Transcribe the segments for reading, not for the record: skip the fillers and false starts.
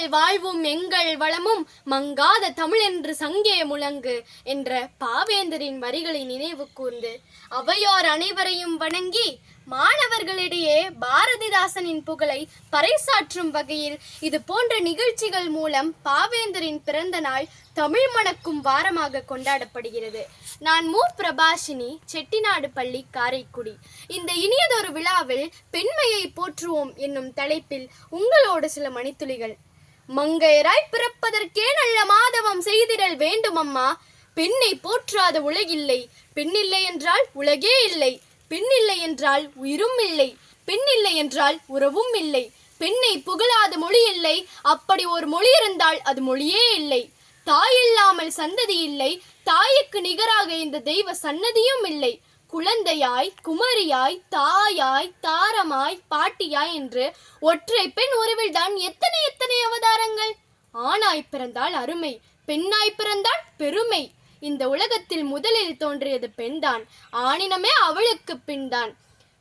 எங்கள் வாழ்வும் எங்கள் வளமும் மங்காத தமிழ் என்று சங்கே முழங்கு என்ற பாவேந்தரின் வரிகளை நினைவு கூர்ந்து அவையோர் அனைவரையும் வணங்கி மாணவர்களிடையே பாரதிதாசனின் புகழை பறைசாற்றும் வகையில் இது போன்ற நிகழ்ச்சிகள் மூலம் பாவேந்தரின் பிறந்த நாள் தமிழ் மணக்கும் வாரமாக கொண்டாடப்படுகிறது. நான் மு. பிரபாஷினி, செட்டிநாடு பள்ளி, காரைக்குடி. இந்த இனியதொரு விழாவில் பெண்மையை போற்றுவோம் என்னும் தலைப்பில் உங்களோடு சில மணித்துளிகள். மங்கையராய் பிறப்பதற்கே நல்ல மாதவம் செய்திடல் வேண்டும் அம்மா. பெண்ணை போற்றாத உலகில்லை. பெண்ணில்லை என்றால் உலகே இல்லை. பெண்ணில்லை என்றால் உயிரும் இல்லை. பெண்ணில்லை என்றால் உறவும் இல்லை. பெண்ணை புகழாத மொழி இல்லை. அப்படி ஒரு மொழி இருந்தால் அது மொழியே இல்லை. தாய் இல்லாமல் சந்ததி இல்லை. தாய்க்கு நிகராக இந்த தெய்வ சன்னதியும் இல்லை. குழந்தையாய், குமரியாய், தாயாய், தாரமாய், பாட்டியாய் என்று ஒற்றை பெண் உறவில் தான் எத்தனை எத்தனை அவதாரங்கள். ஆணாய் பிறந்தால் அருமை, பெண்ணாய் பிறந்தால் பெருமை. இந்த உலகத்தில் முதலில் தோன்றியது பெண்தான். ஆணினமே அவளுக்கு பின்தான்.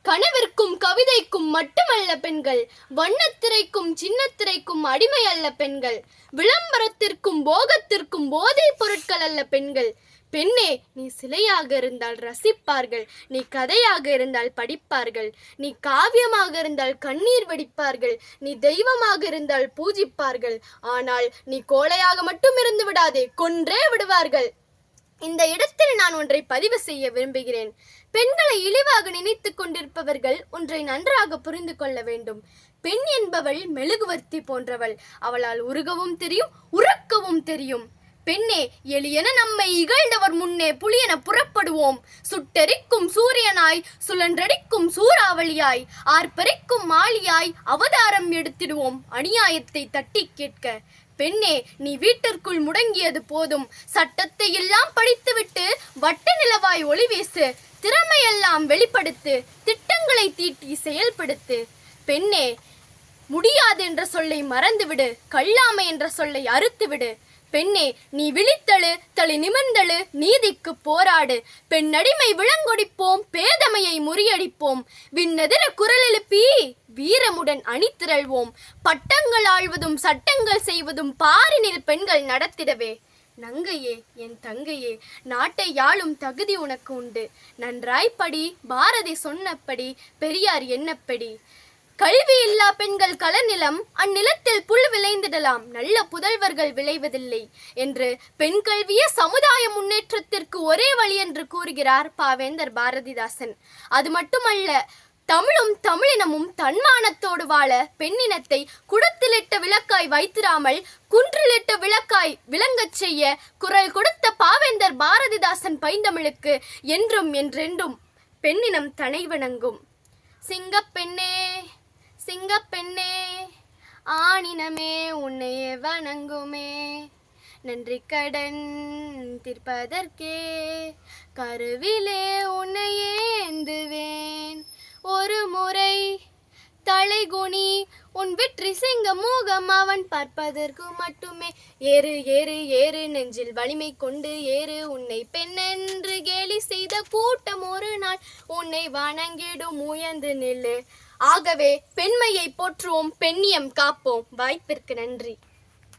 கனவிற்கும் கவிதைக்கும் மட்டுமல்ல பெண்கள், வண்ணத்திரைக்கும் சின்னத்திரைக்கும் அடிமை அல்ல பெண்கள். விளம்பரத்திற்கும் போகத்திற்கும் போதை பொருட்கள் அல்ல பெண்கள். பெண்ணே, நீ சிலையாக இருந்தால் ரசிப்பார்கள். நீ கதையாக இருந்தால் படிப்பார்கள். நீ காவியமாக இருந்தால் கண்ணீர் வடிப்பார்கள். நீ தெய்வமாக இருந்தால் பூஜிப்பார்கள். ஆனால் நீ கோழையாக மட்டும் இருந்து விடாதே, கொன்றே விடுவார்கள். இந்த இடத்தில் நான் ஒன்றை பதிவு செய்ய விரும்புகிறேன். பெண்களை இழிவாக நினைத்து கொண்டிருப்பவர்கள் ஒன்றை நன்றாக புரிந்து கொள்ள வேண்டும். பெண் என்பவள் மெழுகுவர்த்தி போன்றவள். அவளால் உருகவும் தெரியும், உறக்கவும் தெரியும். பெண்ணே, எளியென நம்மை இகழ்ந்தவர் முன்னே புலியென புறப்படுவோம். சுட்டெரிக்கும் சூரியனாய், சுழன்றடிக்கும் சூறாவளியாய், ஆர்ப்பரிக்கும் மாலியாய் அவதாரம் எடுத்திடுவோம் அநியாயத்தை தட்டி கேட்க. பெண்ணே, நீ வீட்டிற்குள் முடங்கியது போதும். சட்டத்தை எல்லாம் படித்துவிட்டு வட்ட நிலவாய் ஒளி வீசு. திறமையெல்லாம் வெளிப்படுத்து. திட்டங்களை தீட்டி செயல்படுத்து. பெண்ணே, முடியாது என்ற சொல்லை மறந்துவிடு. கல்லாமை என்ற சொல்லை அறுத்துவிடு. பெண்ணே, நீ விழித்தழு, தலை நிமிர்ந்தழு, நீதிக்கு போராடு. பெண்ணடிமை விளங்கொடிப்போம், பேதமையை முறியடிப்போம். விண்ணெதிர குரல் எழுப்பி வீரமுடன் அணிதிரள்வோம். பட்டங்கள் ஆழ்வதும் சட்டங்கள் செய்வதும் பாரினில் பெண்கள் நடத்திடவே. நங்கையே, என் தங்கையே, நாட்டை யாழும் தகுதி உனக்கு உண்டு. நன்றாய் படி, பாரதி சொன்னபடி, பெரியார் என்னப்படி. கல்வி இல்லா பெண்கள் களநிலம், அந்நிலத்தில் புல் விளைந்திடலாம், நல்ல புதல்வர்கள் விளைவதில்லை என்று பெண் கல்வியே சமுதாய முன்னேற்றத்திற்கு ஒரே வழி என்று கூறுகிறார் பாவேந்தர் பாரதிதாசன். அது மட்டுமல்ல, தமிழும் தமிழினமும் தன்மானத்தோடு வாழ பெண்ணினத்தை குடத்திலிட்ட விளக்காய் வைத்திராமல் குன்றிலிட்ட விளக்காய் விளங்கச் செய்ய குரல் கொடுத்த பாவேந்தர் பாரதிதாசன் பைந்தமிழுக்கு என்றும் என்றென்றும் பெண்ணினம் தனை வணங்கும். சிங்கப்பெண்ணே, சிங்கப்பெண்ணே, ஆணினமே உன்னையே வணங்குமே. நன்றி கடன் தீர்ப்பதற்கே கருவிலே உன்னையே ஏந்துவேன். ஒரு முறை தலைகுனி உன் வெற்றி சிங்க மூகம் அவன் பார்ப்பதற்கு மட்டுமே. ஏறு ஏறு ஏறு, நெஞ்சில் வலிமை கொண்டு ஏறு. உன்னை பெண்ணென்று கேலி செய்த கூட்டம் ஒரு நாள் உன்னை வணங்கிடும், உயர்ந்து நில்லு. ஆகவே பெண்மையை போற்றுவோம், பெண்ணியம் காப்போம். வாய்ப்பிற்கு நன்றி.